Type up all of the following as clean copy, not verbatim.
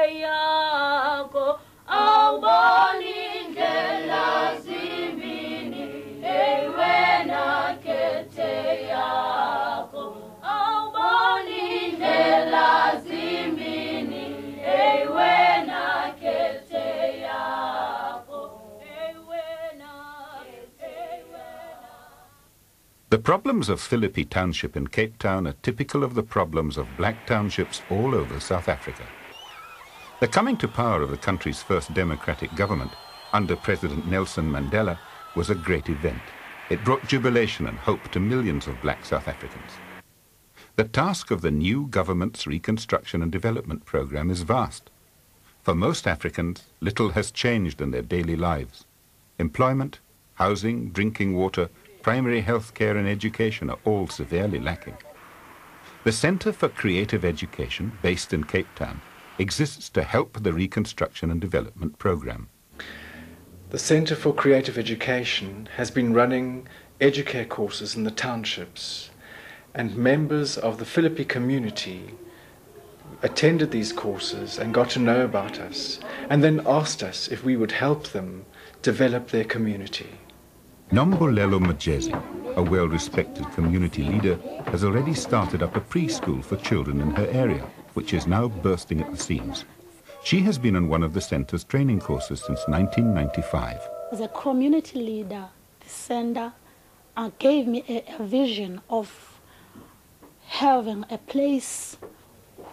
yako awuboni indlela zimbini ewe na kete yako awuboni indlela zimbini ewe na kete yako ewe na. The problems of Philippi Township in Cape Town are typical of the problems of black townships all over South Africa. The coming to power of the country's first democratic government under President Nelson Mandela was a great event. It brought jubilation and hope to millions of black South Africans. The task of the new government's Reconstruction and Development Program is vast. For most Africans, little has changed in their daily lives. Employment, housing, drinking water, primary health care and education are all severely lacking. The Centre for Creative Education, based in Cape Town, exists to help the Reconstruction and Development Program. The Centre for Creative Education has been running educare courses in the townships, and members of the Philippi community attended these courses and got to know about us, and then asked us if we would help them develop their community. Nombolelo Majezi, a well-respected community leader, has already started up a preschool for children in her area, which is now bursting at the seams. She has been on one of the centre's training courses since 1995. As a community leader, the centre gave me a vision of having a place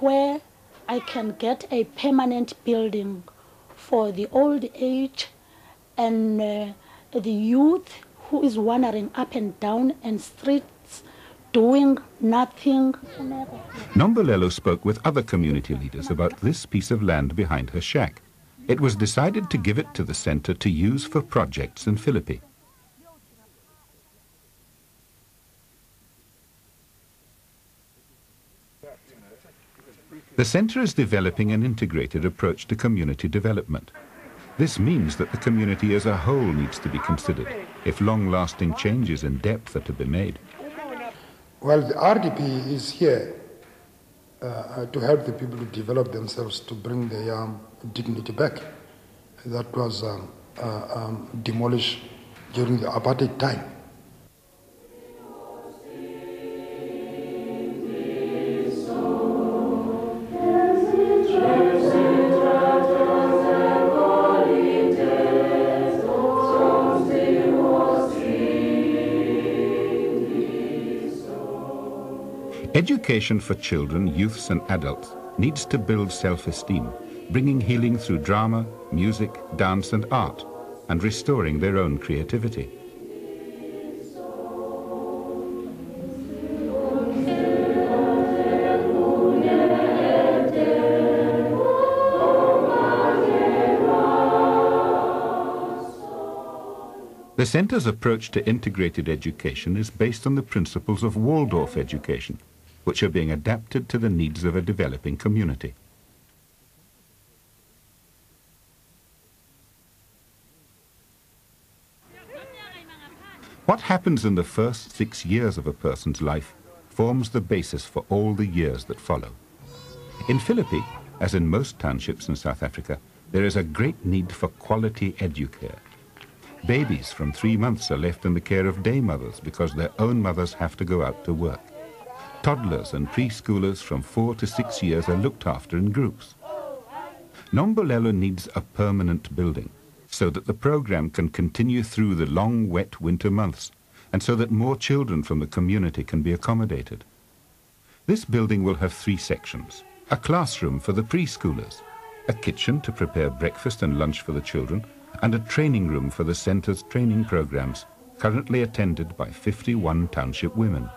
where I can get a permanent building for the old age and the youth who is wandering up and down and streets doing nothing. Nombolelo spoke with other community leaders about this piece of land behind her shack. It was decided to give it to the centre to use for projects in Philippi. The centre is developing an integrated approach to community development. This means that the community as a whole needs to be considered if long-lasting changes in depth are to be made. Well, the RDP is here to help the people to develop themselves, to bring their dignity back. That was demolished during the apartheid time. Education for children, youths and adults needs to build self-esteem, bringing healing through drama, music, dance and art, and restoring their own creativity. The centre's approach to integrated education is based on the principles of Waldorf education, which are being adapted to the needs of a developing community. What happens in the first 6 years of a person's life forms the basis for all the years that follow. In Philippi, as in most townships in South Africa, there is a great need for quality educare. Babies from 3 months are left in the care of day mothers because their own mothers have to go out to work. Toddlers and preschoolers from 4 to 6 years are looked after in groups. Nombolelo needs a permanent building so that the program can continue through the long, wet winter months and so that more children from the community can be accommodated. This building will have 3 sections: a classroom for the preschoolers, a kitchen to prepare breakfast and lunch for the children, and a training room for the centre's training programs, currently attended by 51 township women.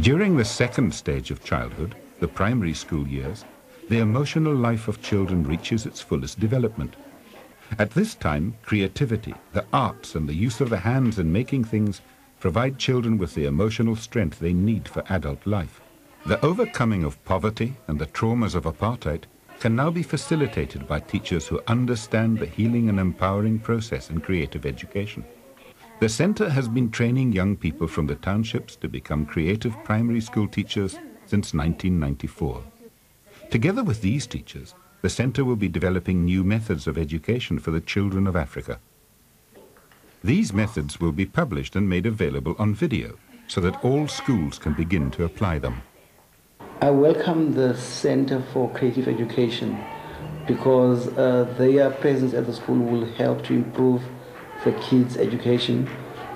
During the second stage of childhood, the primary school years, the emotional life of children reaches its fullest development. At this time, creativity, the arts and the use of the hands in making things provide children with the emotional strength they need for adult life. The overcoming of poverty and the traumas of apartheid can now be facilitated by teachers who understand the healing and empowering process in creative education. The centre has been training young people from the townships to become creative primary school teachers since 1994. Together with these teachers, the centre will be developing new methods of education for the children of Africa. These methods will be published and made available on video so that all schools can begin to apply them. I welcome the Center for Creative Education because their presence at the school will help to improve the kids' education,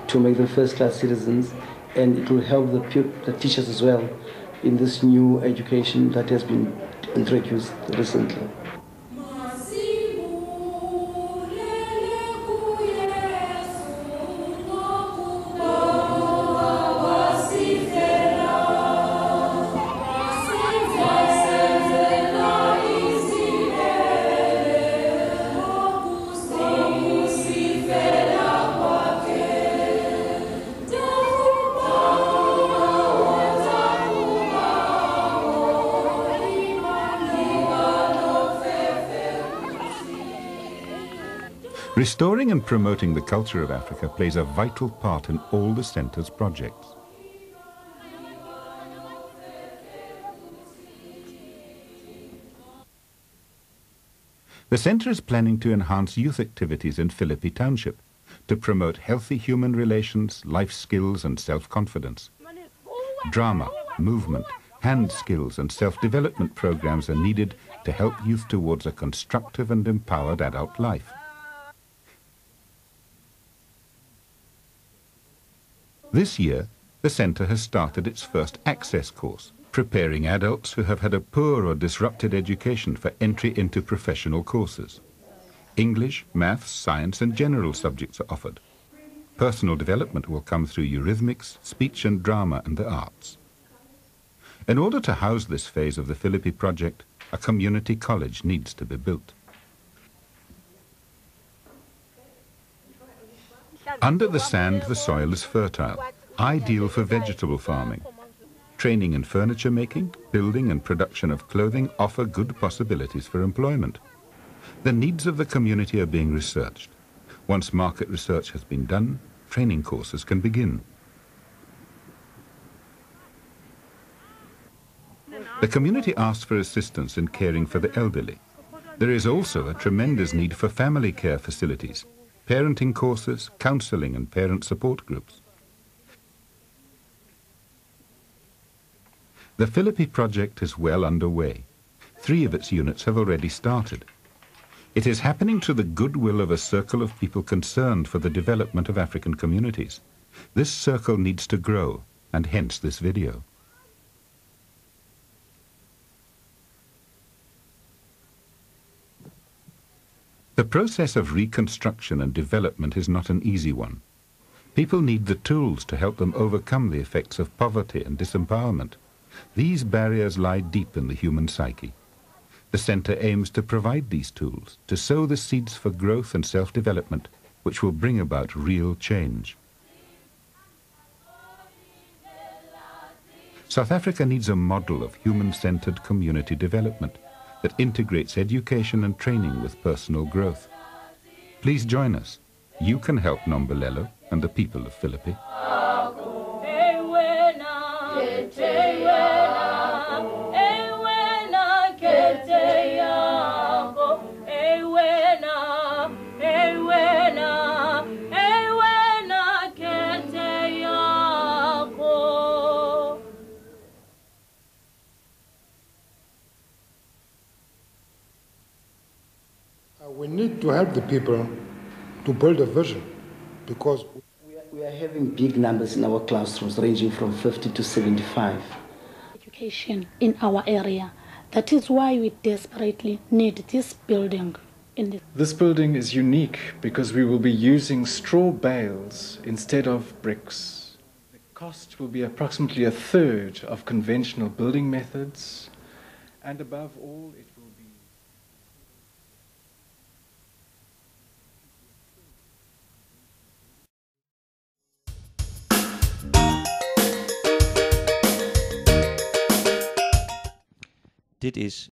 to make them first-class citizens, and it will help the teachers as well in this new education that has been introduced recently. Restoring and promoting the culture of Africa plays a vital part in all the centre's projects. The centre is planning to enhance youth activities in Philippi Township to promote healthy human relations, life skills and self-confidence. Drama, movement, hand skills and self-development programs are needed to help youth towards a constructive and empowered adult life. This year, the centre has started its first access course, preparing adults who have had a poor or disrupted education for entry into professional courses. English, maths, science and general subjects are offered. Personal development will come through eurythmics, speech and drama and the arts. In order to house this phase of the Philippi project, a community college needs to be built. Under the sand, the soil is fertile, ideal for vegetable farming. Training in furniture making, building and production of clothing offer good possibilities for employment. The needs of the community are being researched. Once market research has been done, training courses can begin. The community asks for assistance in caring for the elderly. There is also a tremendous need for family care facilities, parenting courses, counselling and parent support groups. The Philippi project is well underway. 3 of its units have already started. It is happening through the goodwill of a circle of people concerned for the development of African communities. This circle needs to grow, and hence this video. The process of reconstruction and development is not an easy one. People need the tools to help them overcome the effects of poverty and disempowerment. These barriers lie deep in the human psyche. The centre aims to provide these tools, to sow the seeds for growth and self-development, which will bring about real change. South Africa needs a model of human-centred community development that integrates education and training with personal growth. Please join us. You can help Nombelelo and the people of Philippi. We need to help the people to build a vision because we are having big numbers in our classrooms ranging from 50 to 75. Education in our area. That is why we desperately need this building. This building is unique because we will be using straw bales instead of bricks. The cost will be approximately 1/3 of conventional building methods, and above all it will be dit is